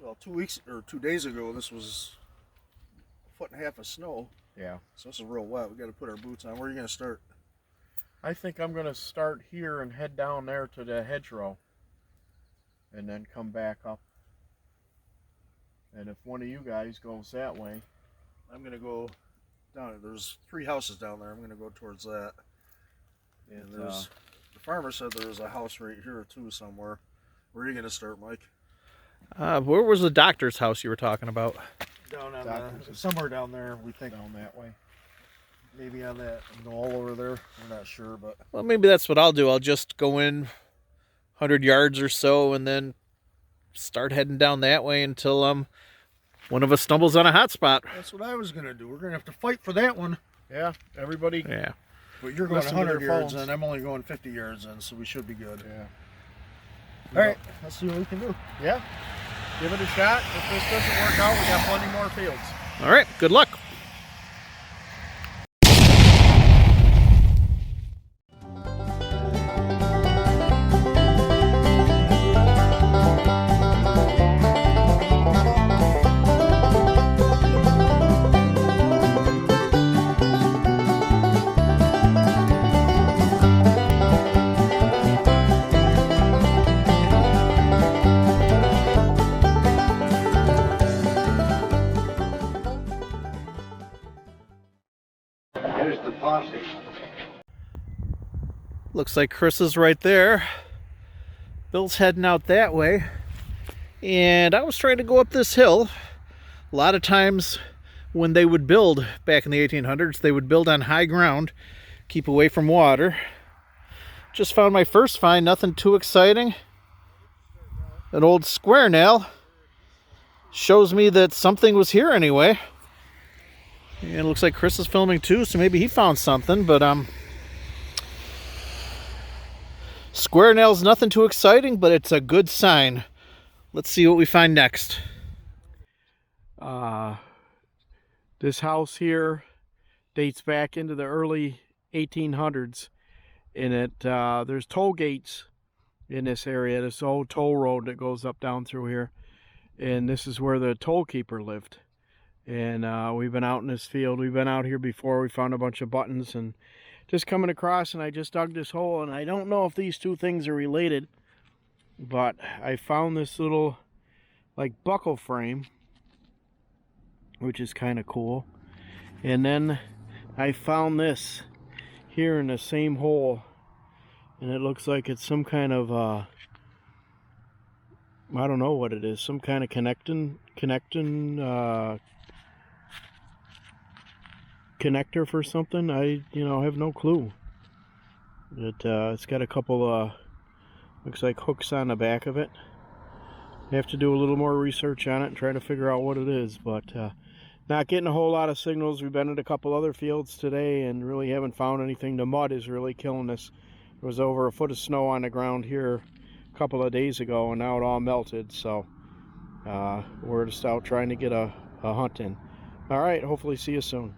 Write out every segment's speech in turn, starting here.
Well, 2 weeks or 2 days ago, this was a foot and a half of snow. Yeah. So this is real wet. We got to put our boots on. Where are you going to start? I think I'm going to start here and head down there to the hedgerow. And then come back up. And if one of you guys goes that way. I'm going to go down. There's 3 houses down there. I'm going to go towards that. And there's the farmer said there was a house right here too somewhere. Where are you going to start, Mike? Where was the doctor's house you were talking about? Down on somewhere down there. We think down that way. maybe on that knoll over there. We're not sure, but Well, maybe that's what I'll do. I'll just go in 100 yards or so and then start heading down that way until one of us stumbles on a hot spot. that's what I was going to do. We're going to have to fight for that one. Yeah, everybody. Yeah. But you're going Listen to 100 their yards phones. and I'm only going 50 yards in, so we should be good. Yeah. All right, let's see what we can do. Yeah. Give it a shot. If this doesn't work out, we got plenty more fields. All right. Good luck. Here's the posse. Looks like Chris is right there. Bill's heading out that way. And I was trying to go up this hill. A lot of times when they would build back in the 1800s, they would build on high ground, keep away from water. Just found my first find, nothing too exciting. An old square nail. Shows me that something was here anyway. And it looks like Chris is filming too, so maybe he found something, but square nail's nothing too exciting, but it's a good sign. Let's see what we find next. This house here dates back into the early 1800s, and there's toll gates in this area. This old toll road that goes up down through here, and this is where the toll keeper lived. And we've been out in this field. We've been out here before. We found a bunch of buttons and just coming across, and I just dug this hole, and I don't know if these two things are related, but I found this little like buckle frame, which is kind of cool. And then I found this here in the same hole, and it looks like it's some kind of I don't know what it is, some kind of connector for something. I have no clue. It's got a couple looks like hooks on the back of it. I have to do a little more research on it and try to figure out what it is, but not getting a whole lot of signals. We've been at a couple other fields today and really haven't found anything. The mud is really killing us. There was over a foot of snow on the ground here a couple of days ago, and now it all melted, so we're just out trying to get a hunt in. All right, hopefully see you soon.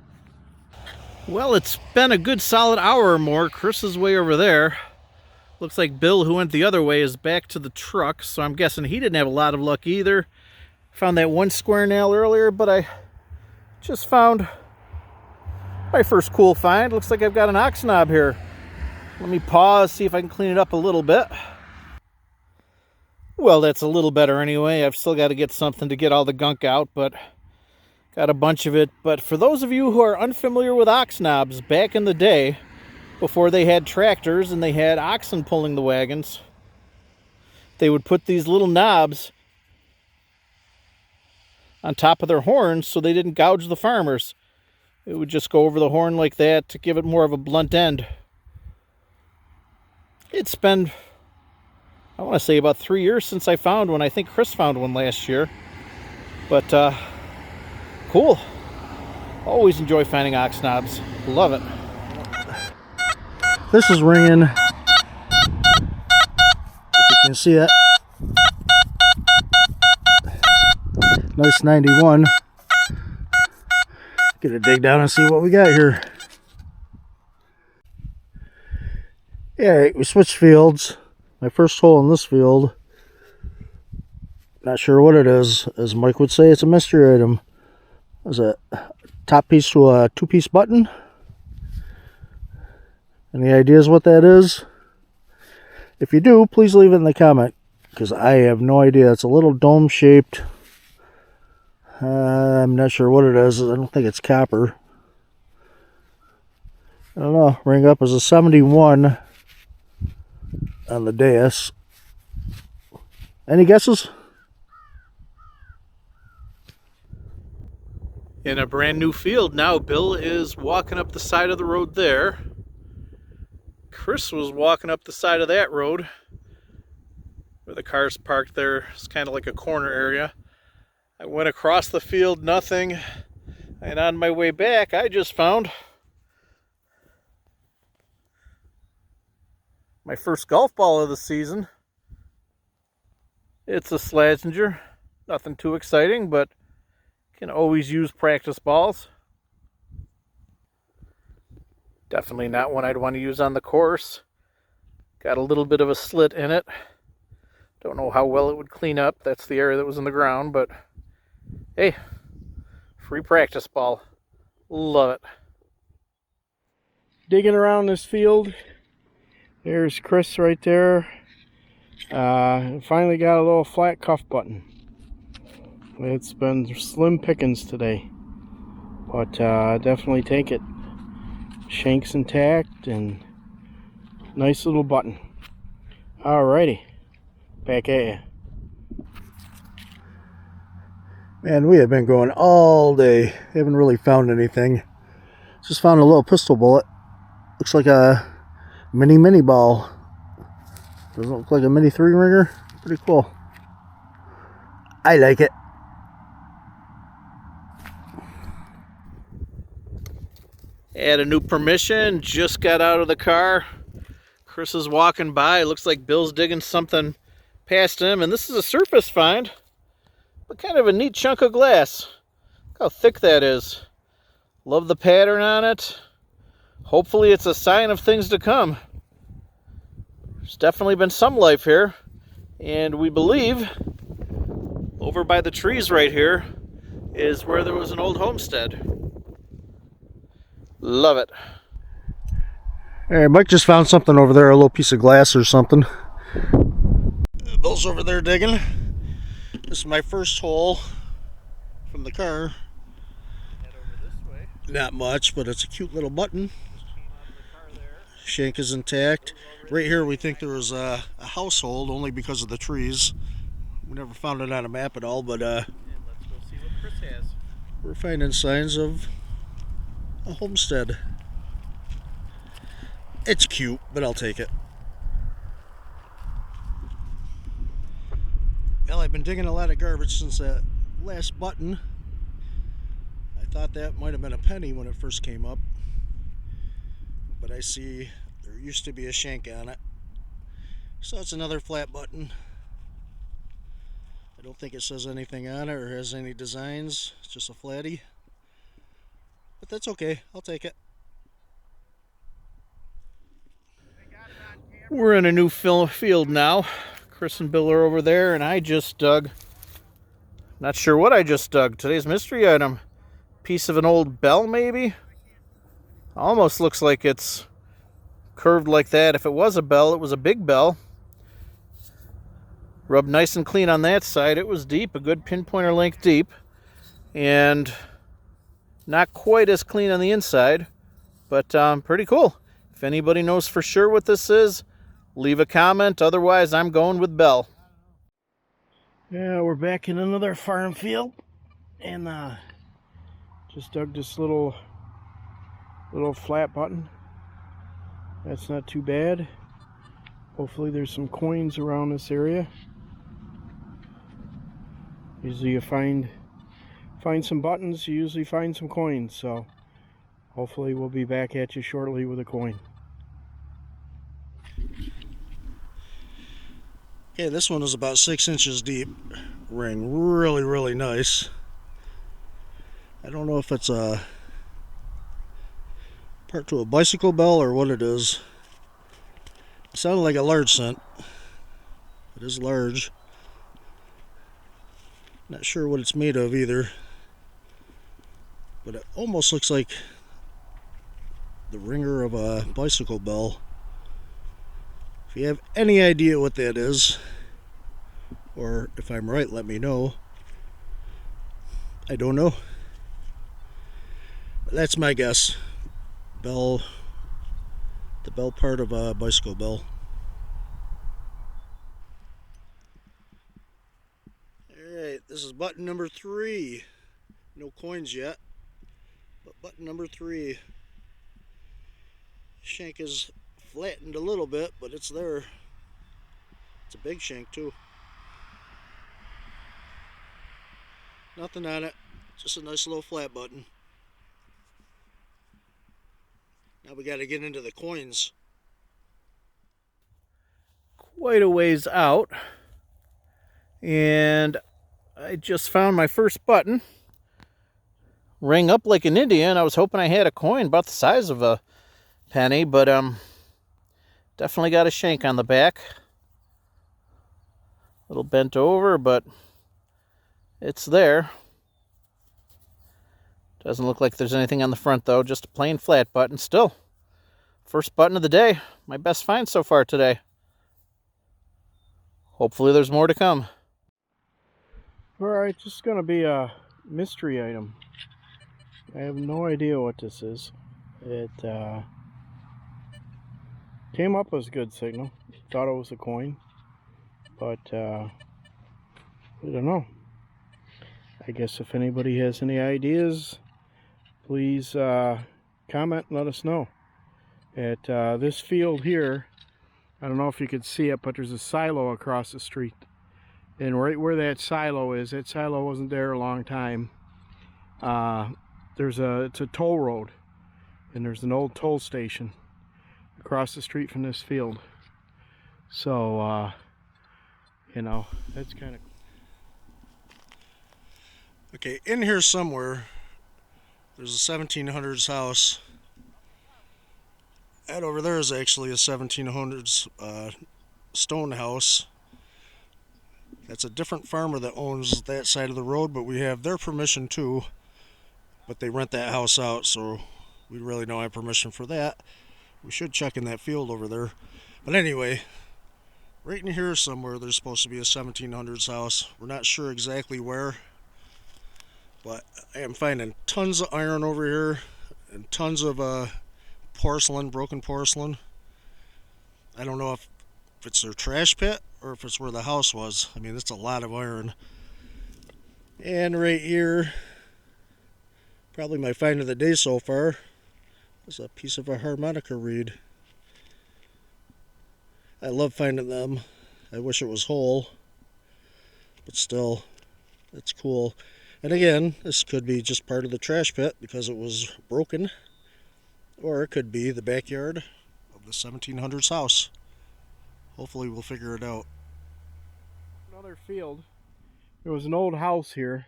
Well, it's been a good solid hour or more. Chris is way over there. Looks like Bill, who went the other way, is back to the truck, so I'm guessing he didn't have a lot of luck either. Found that one square nail earlier, but I just found my first cool find. Looks like I've got an ox knob here. Let me pause, see if I can clean it up a little bit. Well, that's a little better anyway. I've still got to get something to get all the gunk out, but got a bunch of it. But for those of you who are unfamiliar with ox knobs, back in the day, before they had tractors and they had oxen pulling the wagons, they would put these little knobs on top of their horns so they didn't gouge the farmers. It would just go over the horn like that to give it more of a blunt end. It's been, I want to say, about 3 years since I found one. I think Chris found one last year. But cool. Always enjoy finding ox knobs. Love it. This is ringing. If you can see it. Nice 91. Get a dig down and see what we got here. Yeah, we switched fields. My first hole in this field Not sure what it is. As Mike would say, it's a mystery item. There's a top piece to a two-piece button. Any ideas what that is? If you do, please leave it in the comment, because I have no idea. It's a little dome-shaped. I'm not sure what it is. I don't think it's copper. I don't know. Ring up as a 71 on the dais. Any guesses? In a brand new field now, Bill is walking up the side of the road there. Chris was walking up the side of that road where the car's parked there. It's kind of like a corner area. I went across the field, nothing. And on my way back, I just found my first golf ball of the season. It's a Slazenger. Nothing too exciting, but can always use practice balls. Definitely not one I'd want to use on the course. Got a little bit of a slit in it. Don't know how well it would clean up. That's the area that was in the ground, but hey, free practice ball. Love it. Digging around this field. There's Chris right there. Finally got a little flat cuff button. It's been slim pickings today, but definitely take it. Shank's intact and nice little button. Alrighty, back at you. Man, we have been going all day. Haven't really found anything. Just found a little pistol bullet. Looks like a mini ball. Doesn't look like a mini 3-ringer. Pretty cool. I like it. Add a new permission, just got out of the car. Chris is walking by. It looks like Bill's digging something past him, and this is a surface find, but kind of a neat chunk of glass. Look how thick that is. Love the pattern on it. Hopefully it's a sign of things to come. There's definitely been some life here, and we believe over by the trees right here is where there was an old homestead. Love it. Hey, Mike just found something over there, a little piece of glass or something. Bill's over there digging. This is my first hole from the car. Head over this way. Not much, but it's a cute little button. Shank is intact. Right here we think there was a household, only because of the trees. We never found it on a map at all, but And let's go see what Chris has. we're finding signs of a homestead. It's cute, but I'll take it. Well, I've been digging a lot of garbage since that last button. I thought that might have been a penny when it first came up, but I see there used to be a shank on it. So it's another flat button. I don't think it says anything on it or has any designs. It's just a flatty. But that's okay. I'll take it. We're in a new field now. Chris and Bill are over there, and I just dug. Not sure what I just dug. Today's mystery item. Piece of an old bell, maybe? Almost looks like it's curved like that. If it was a bell, it was a big bell. Rubbed nice and clean on that side. It was deep, a good pinpointer length deep. And not quite as clean on the inside, but pretty cool. If anybody knows for sure what this is, leave a comment. Otherwise, I'm going with Bell. Yeah, we're back in another farm field, and just dug this little flat button. That's not too bad. Hopefully there's some coins around this area. Usually you find some buttons, you usually find some coins, so hopefully we'll be back at you shortly with a coin. Okay, this one is about 6 inches deep. Ring really, really nice. I don't know if it's a part to a bicycle bell or what it is. It sounded like a large cent. It is large. Not sure what it's made of either, but it almost looks like the ringer of a bicycle bell. If you have any idea what that is, or if I'm right, let me know. I don't know. But that's my guess. Bell, the bell part of a bicycle bell. Alright, this is button number 3. No coins yet, but button number 3. Shank is flattened a little bit, but it's there. It's a big shank too. Nothing on it, just a nice little flat button. Now we got to get into the coins. Quite a ways out, and I just found my first button. Rang up like an Indian. I was hoping I had a coin about the size of a penny, but definitely got a shank on the back. A little bent over, but it's there. Doesn't look like there's anything on the front though, just a plain flat button. Still, first button of the day. My best find so far today. Hopefully there's more to come. Alright, this is going to be a mystery item. I have no idea what this is. It came up as a good signal. Thought it was a coin. But I don't know. I guess if anybody has any ideas, please comment and let us know. At this field here, I don't know if you could see it, but there's a silo across the street. And right where that silo is, that silo wasn't there a long time. It's a toll road, and there's an old toll station across the street from this field. So, you know, that's kind of... Okay, in here somewhere, there's a 1700s house. That over there is actually a 1700s stone house. That's a different farmer that owns that side of the road, but we have their permission too. But they rent that house out, so we really don't have permission for that. We should check in that field over there. But anyway, right in here somewhere there's supposed to be a 1700s house. We're not sure exactly where, but I am finding tons of iron over here and tons of porcelain, broken porcelain. I don't know if it's their trash pit or if it's where the house was. I mean, it's a lot of iron. And right here, probably my find of the day so far, is a piece of a harmonica reed. I love finding them. I wish it was whole, but still, it's cool. And again, this could be just part of the trash pit because it was broken, or it could be the backyard of the 1700s house. Hopefully we'll figure it out. Another field. There was an old house here,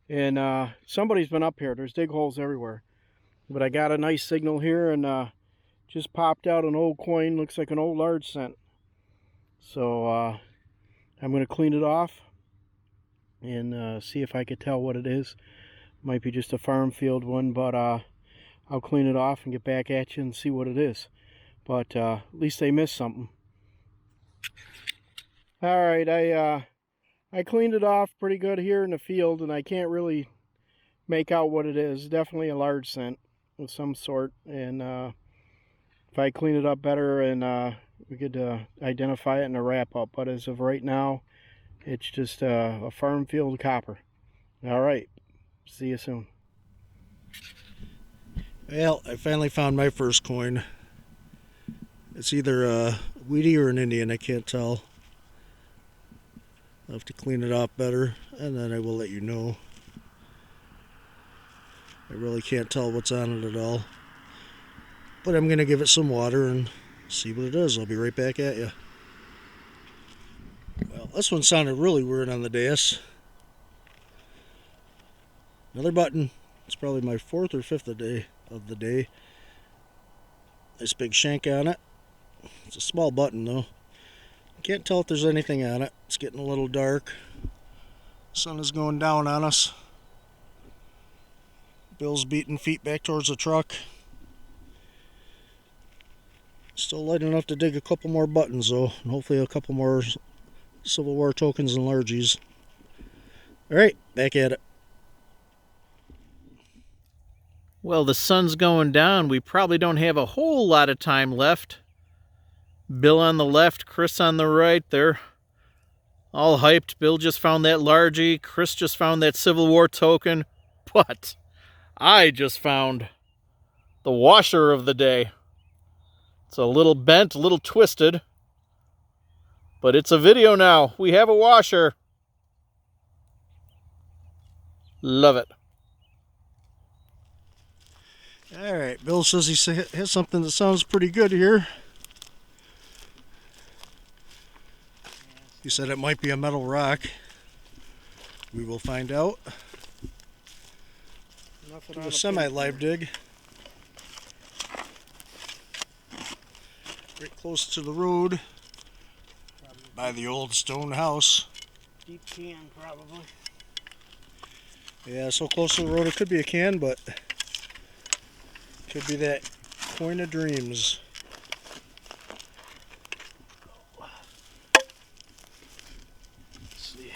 and somebody's been up here. There's dig holes everywhere. But I got a nice signal here, and just popped out an old coin. Looks like an old large cent. So I'm going to clean it off and see if I could tell what it is. Might be just a farm field one, but I'll clean it off and get back at you and see what it is. But at least they missed something. Alright, I cleaned it off pretty good here in the field, and I can't really make out what it is. Definitely a large cent of some sort, and if I clean it up better, and we could identify it in a wrap up. But as of right now, it's just a farm field copper. Alright, see you soon. Well, I finally found my first coin. It's either a Wheatie or an Indian, I can't tell. I'll have to clean it off better, and then I will let you know. I really can't tell what's on it at all. But I'm going to give it some water and see what it is. I'll be right back at you. Well, this one sounded really weird on the dais. Another button. It's probably my 4th or 5th of the day. Nice big shank on it. It's a small button though. Can't tell if there's anything on it. It's getting a little dark. Sun is going down on us. Bill's beating feet back towards the truck. Still light enough to dig a couple more buttons though, and hopefully a couple more Civil War tokens and largies. Alright, back at it. Well, the sun's going down. We probably don't have a whole lot of time left. Bill on the left, Chris on the right. They're all hyped. Bill just found that largie. Chris just found that Civil War token. But I just found the washer of the day. It's a little bent, a little twisted. But it's a video now. We have a washer. Love it. Alright, Bill says he hit something that sounds pretty good here. He said it might be a metal rock. We will find out. Do a semi-live dig. Right close to the road. By the old stone house. Deep can, probably. Yeah, so close to the road it could be a can, but could be that coin of dreams. Let's see.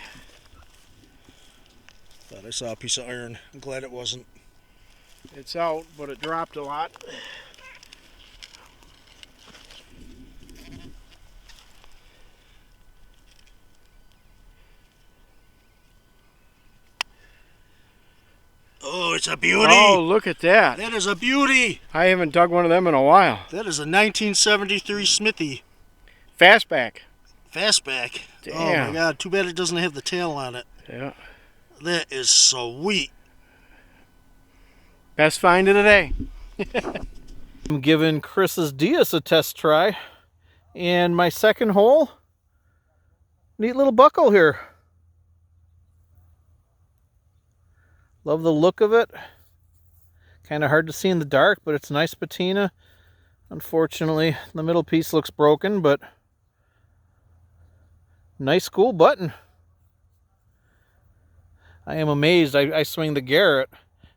Thought I saw a piece of iron. I'm glad it wasn't. It's out, but it dropped a lot. Oh, it's a beauty! Oh, look at that. That is a beauty! I haven't dug one of them in a while. That is a 1973 Smithy. Fastback. Fastback. Oh Damn. my god, too bad it doesn't have the tail on it. Yeah. That is sweet. Best find of the day. I'm giving Chris's Diaz a test try. And my second hole, neat little buckle here. Love the look of it. Kind of hard to see in the dark, but it's nice patina. Unfortunately, the middle piece looks broken, but nice cool button. I am amazed. I swing the Garrett.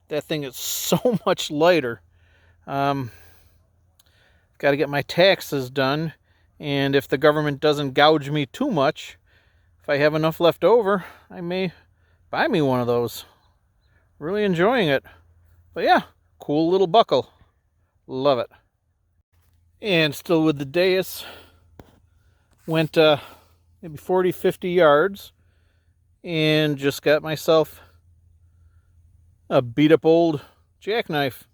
That thing is so much lighter. Got to get my taxes done, and if the government doesn't gouge me too much, if I have enough left over, I may buy me one of those. Really enjoying it. But yeah, cool little buckle. Love it. And still with the Deus. Went maybe 40, 50 yards. And just got myself a beat up old jackknife.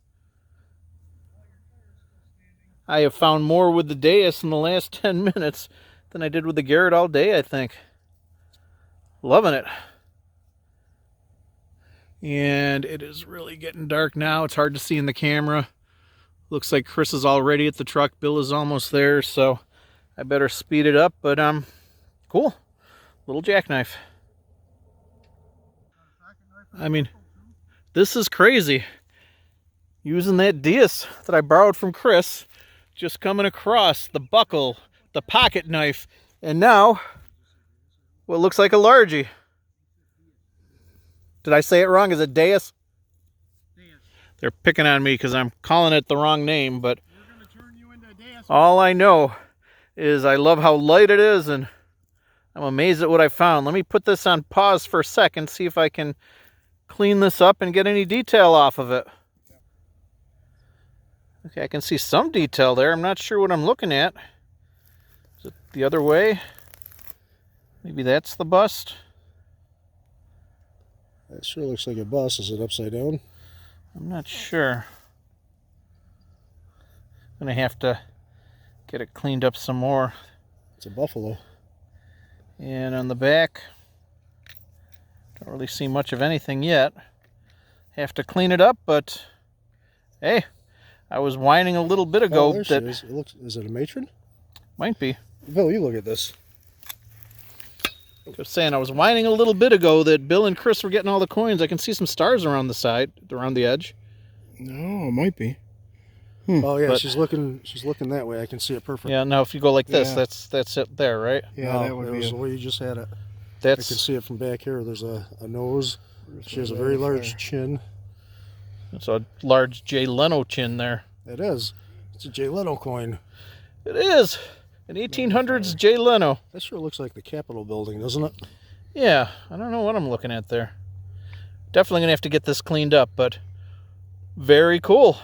I have found more with the Deus in the last 10 minutes than I did with the Garrett all day, I think. Loving it. And it is really getting dark now. It's hard to see in the camera. Looks like Chris is already at the truck. Bill is almost there, so I better speed it up. But cool. Little jackknife. I mean, this is crazy. Using that Diaz that I borrowed from Chris, just coming across the buckle, the pocket knife, and now what looks like a largie. Did I say it wrong? Is it Deus? Deus. They're picking on me because I'm calling it the wrong name, but we're gonna turn you into a Deus. All I know is I love how light it is, and I'm amazed at what I found. Let me put this on pause for a second, see if I can clean this up and get any detail off of it. Okay, I can see some detail there. I'm not sure what I'm looking at. Is it the other way? Maybe that's the bust. That sure looks like a bus. Is it upside down? I'm not sure. I'm gonna have to get it cleaned up some more. It's a buffalo. And on the back, don't really see much of anything yet. Have to clean it up, but hey, I was whining a little bit ago there that she is. It looks, is it a matron? Might be. Bill, you look at this. Just saying, I was whining a little bit ago that Bill and Chris were getting all the coins. I can see some stars around the side, around the edge. No, it might be. Oh yeah, But- she's looking that way. I can see it perfect. Yeah, now if you go like this, Yeah. that's it there, right? Yeah, that would be the way you just had it. I can see it from back here. There's a nose. She has a very large chin. It's a large Jay Leno chin there. It is. It's a Jay Leno coin. It is. An 1800s Jay Leno. That sure looks like the Capitol building, doesn't it? Yeah, I don't know what I'm looking at there. Definitely gonna have to get this cleaned up, but very cool.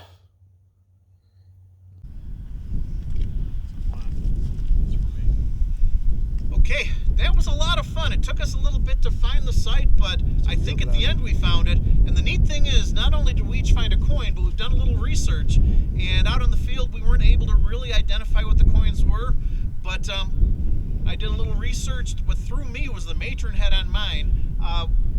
Okay, that was a lot of fun. It took us a little bit to find the site, but I think at the end we found it. And the neat thing is, not only did we each find a coin, but we've done a little research. And out in the field, we weren't able to really identify what the coins were, but I did a little research. What threw me was the matron head on mine.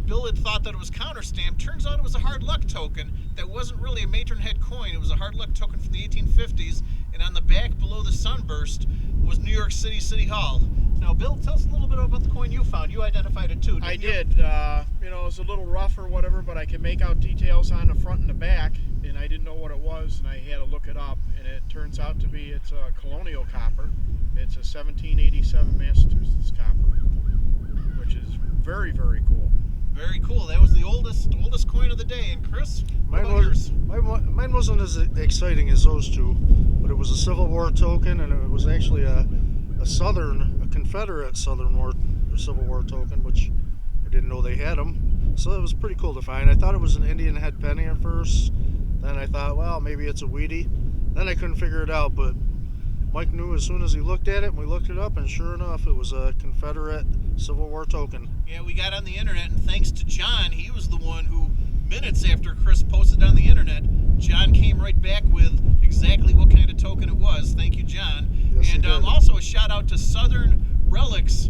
Bill had thought that it was counter-stamped. Turns out it was a hard luck token that wasn't really a matron head coin. It was a hard luck token from the 1850s. And on the back below the sunburst was New York City City Hall. Now, Bill, tell us a little bit about the coin you found. You identified it too, didn't you? I did. You know, it was a little rough or whatever, but I could make out details on the front and the back, and I didn't know what it was, and I had to look it up, and it turns out to be it's a colonial copper. It's a 1787 Massachusetts copper, which is very, very cool. Very cool. That was the oldest coin of the day. And Chris, Mine wasn't as exciting as those two, but it was a Civil War token, and it was actually a Confederate Southern War or Civil War token, which I didn't know they had them. So it was pretty cool to find. I thought it was an Indian head penny at first. Then I thought, well, maybe it's a Wheatie. Then I couldn't figure it out, but Mike knew as soon as he looked at it, and we looked it up, and sure enough, it was a Confederate Civil War token. Yeah, we got on the internet, and thanks to John, he was the one who, minutes after Chris posted on the internet, John came right back with exactly what kind of token it was. Thank you, John. Yes, and also a shout out to Southern Relics.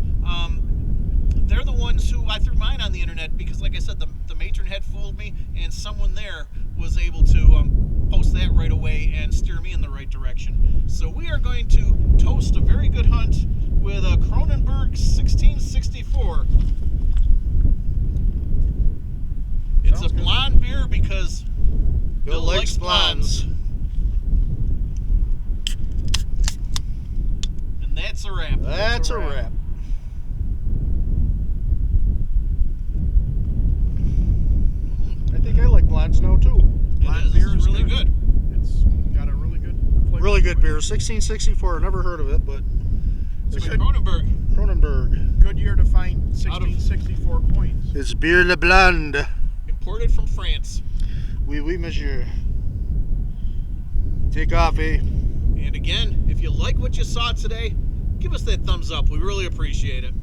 They're the ones who I threw mine on the internet because, like I said, the matron had fooled me, and someone there was able to post that right away and steer me in the right direction. So we are going to toast a very good hunt with a Kronenberg 1664. It's a blonde beer because Bill likes blondes. And that's a wrap. That's a wrap. I think I like blondes now too. Blonde beer is really good. It's got a really good flavor. Really good beer. 1664. Never heard of it, but It's a Kronenberg. Kronenberg. Good year to find 1664 coins. It's Beer Le Blonde. Imported from France. Oui, monsieur. Take off, eh? And again, if you like what you saw today, give us that thumbs up. We really appreciate it.